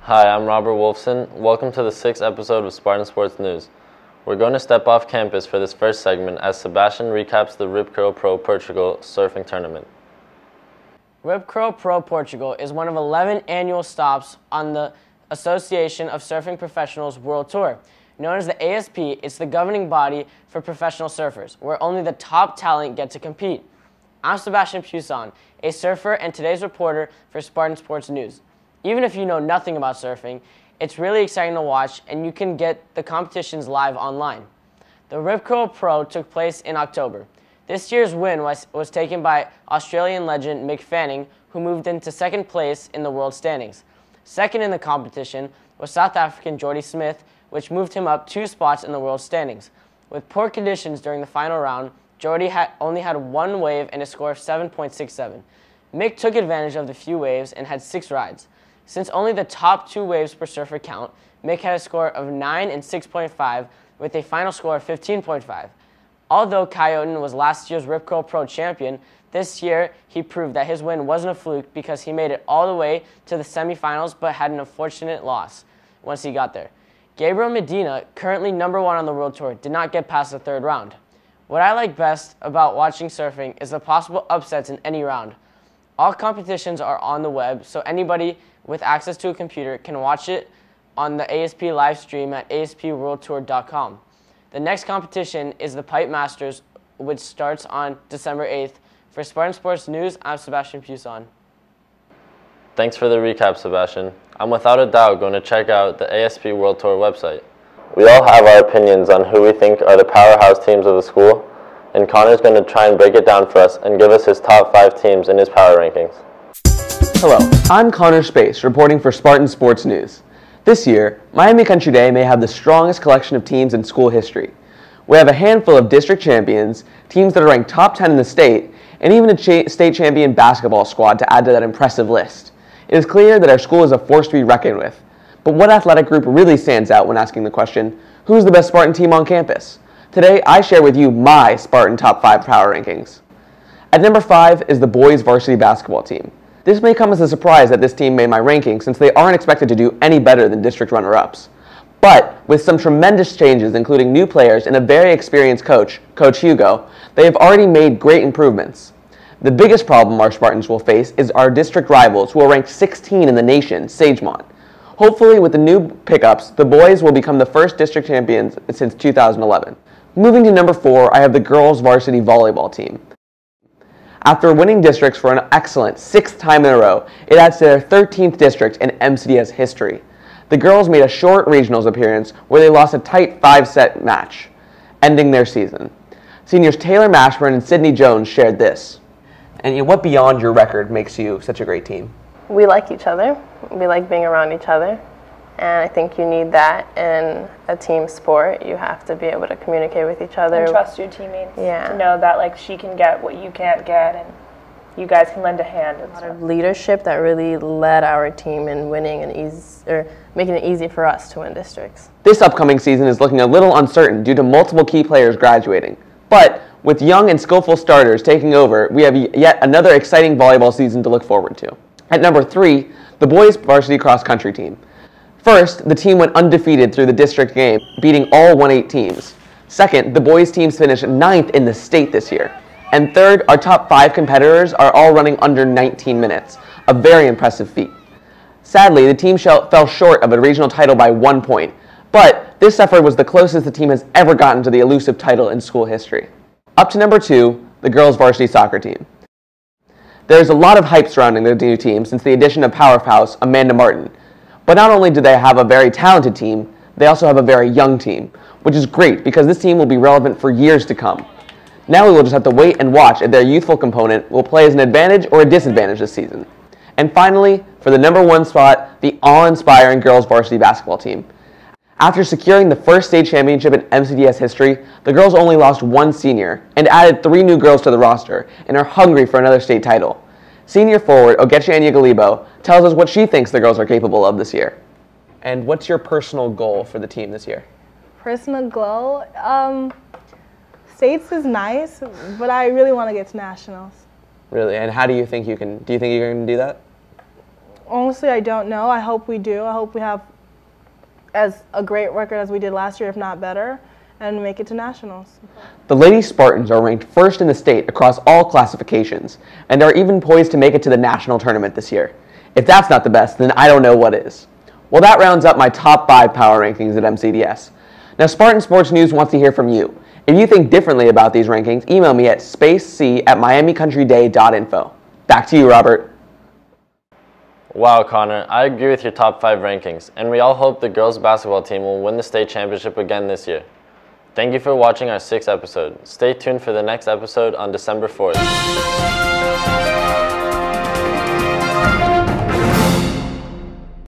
Hi, I'm Robert Wolfson. Welcome to the 6th episode of Spartan Sports News. We're going to step off campus for this first segment as Sebastian recaps the Rip Curl Pro Portugal surfing tournament. Rip Curl Pro Portugal is one of 11 annual stops on the Association of Surfing Professionals World Tour. Known as the ASP, it's the governing body for professional surfers, where only the top talent get to compete. I'm Sebastian Puson, a surfer and today's reporter for Spartan Sports News. Even if you know nothing about surfing, it's really exciting to watch, and you can get the competitions live online. The Rip Curl Pro took place in October. This year's win was taken by Australian legend Mick Fanning, who moved into second place in the world standings. Second in the competition was South African Jordy Smith, which moved him up 2 spots in the world standings. With poor conditions during the final round, Jordy only had 1 wave and a score of 7.67. Mick took advantage of the few waves and had 6 rides. Since only the top 2 waves per surfer count, Mick had a score of 9 and 6.5 with a final score of 15.5. Although Coyoten was last year's Rip Curl Pro champion, this year he proved that his win wasn't a fluke because he made it all the way to the semifinals but had an unfortunate loss once he got there. Gabriel Medina, currently #1 on the World Tour, did not get past the 3rd round. What I like best about watching surfing is the possible upsets in any round. All competitions are on the web, so anybody with access to a computer can watch it on the ASP live stream at aspworldtour.com. The next competition is the Pipe Masters, which starts on December 8th. For Spartan Sports News, I'm Sebastian Puson. Thanks for the recap, Sebastian. I'm without a doubt going to check out the ASP World Tour website. We all have our opinions on who we think are the powerhouse teams of the school, and Connor's going to try and break it down for us and give us his top 5 teams in his power rankings. Hello, I'm Connor Space, reporting for Spartan Sports News. This year, Miami Country Day may have the strongest collection of teams in school history. We have a handful of district champions, teams that are ranked top 10 in the state, and even a state champion basketball squad to add to that impressive list. It is clear that our school is a force to be reckoned with. But what athletic group really stands out when asking the question, who's the best Spartan team on campus? Today, I share with you my Spartan top 5 power rankings. At number 5 is the boys varsity basketball team. This may come as a surprise that this team made my ranking since they aren't expected to do any better than district runner-ups. But with some tremendous changes, including new players and a very experienced coach, Coach Hugo, they have already made great improvements. The biggest problem our Spartans will face is our district rivals, who are ranked 16 in the nation, Sagemont. Hopefully, with the new pickups, the boys will become the first district champions since 2011. Moving to number 4, I have the girls varsity volleyball team. After winning districts for an excellent 6th time in a row, it adds to their 13th district in MCDS history. The girls made a short regionals appearance where they lost a tight 5-set match, ending their season. Seniors Taylor Mashburn and Sydney Jones shared this. And what beyond your record makes you such a great team? We like each other. We like being around each other. And I think you need that in a team sport. You have to be able to communicate with each other. And trust your teammates. Yeah. To know that she can get what you can't get, and you guys can lend a hand. And a lot of leadership that really led our team in winning making it easy for us to win districts. This upcoming season is looking a little uncertain due to multiple key players graduating. But with young and skillful starters taking over, we have yet another exciting volleyball season to look forward to. At number 3, the boys varsity cross country team. First, the team went undefeated through the district game, beating all 1-8 teams. Second, the boys teams finished 9th in the state this year. And third, our top 5 competitors are all running under 19 minutes, a very impressive feat. Sadly, the team fell short of a regional title by 1 point, but this effort was the closest the team has ever gotten to the elusive title in school history. Up to number 2, the girls varsity soccer team. There's a lot of hype surrounding the new team since the addition of powerhouse Amanda Martin. But not only do they have a very talented team, they also have a very young team, which is great because this team will be relevant for years to come. Now we will just have to wait and watch if their youthful component will play as an advantage or a disadvantage this season. And finally, for the number 1 spot, the awe-inspiring girls varsity basketball team. After securing the first state championship in MCDS history, the girls only lost 1 senior and added 3 new girls to the roster and are hungry for another state title. Senior forward Ogechi Anyagalibo tells us what she thinks the girls are capable of this year. And what's your personal goal for the team this year? Personal goal? States is nice, but I really want to get to nationals. Really? And how do you think you can do that? Honestly, I don't know. I hope we do. I hope we have as a great record as we did last year, if not better, and make it to nationals. The Lady Spartans are ranked first in the state across all classifications and are even poised to make it to the national tournament this year. If that's not the best, then I don't know what is. Well, that rounds up my top 5 power rankings at MCDS. Now, Spartan Sports News wants to hear from you. If you think differently about these rankings, email me at spacec@miamicountryday.info. Back to you, Robert. Wow, Connor, I agree with your top 5 rankings, and we all hope the girls basketball team will win the state championship again this year. Thank you for watching our 6th episode. Stay tuned for the next episode on December 4th.